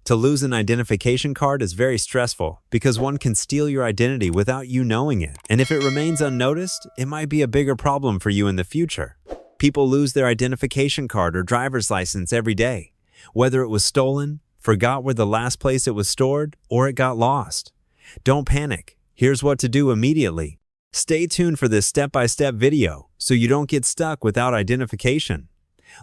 To lose an identification card is very stressful because one can steal your identity without you knowing it, and if it remains unnoticed, it might be a bigger problem for you in the future. People lose their identification card or driver's license every day, whether it was stolen, forgot where the last place it was stored, or it got lost. Don't panic. Here's what to do immediately. Stay tuned for this step-by-step video so you don't get stuck without identification.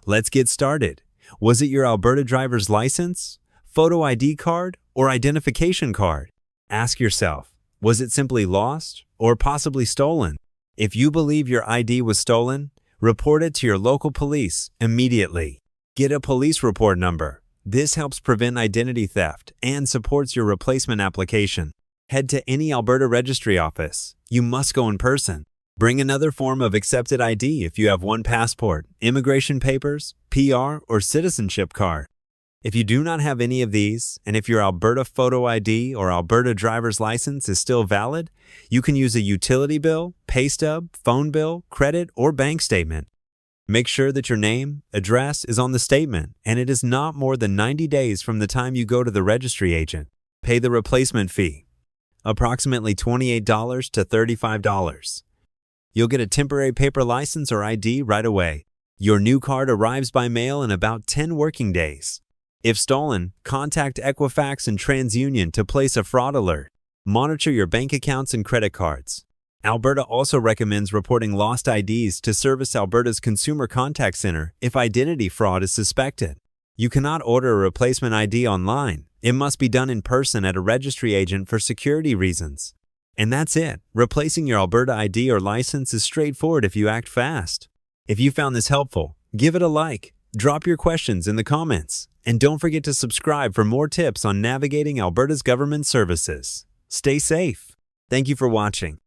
Let's get started. Was it your Alberta driver's license, photo ID card, or identification card? Ask yourself, was it simply lost or possibly stolen? If you believe your ID was stolen, report it to your local police immediately. Get a police report number. This helps prevent identity theft and supports your replacement application. Head to any Alberta Registry office. You must go in person. Bring another form of accepted ID if you have one passport, immigration papers, PR, or citizenship card. If you do not have any of these, and if your Alberta photo ID or Alberta driver's license is still valid, you can use a utility bill, pay stub, phone bill, credit, or bank statement. Make sure that your name, address is on the statement, and it is not more than 90 days from the time you go to the registry agent. Pay the replacement fee, approximately $28 to $35. You'll get a temporary paper license or ID right away. Your new card arrives by mail in about 10 working days. If stolen, contact Equifax and TransUnion to place a fraud alert. Monitor your bank accounts and credit cards. Alberta also recommends reporting lost IDs to Service Alberta's Consumer Contact Center if identity fraud is suspected. You cannot order a replacement ID online. It must be done in person at a registry agent for security reasons. And that's it. Replacing your Alberta ID or license is straightforward if you act fast. If you found this helpful, give it a like. Drop your questions in the comments. And don't forget to subscribe for more tips on navigating Alberta's government services. Stay safe. Thank you for watching.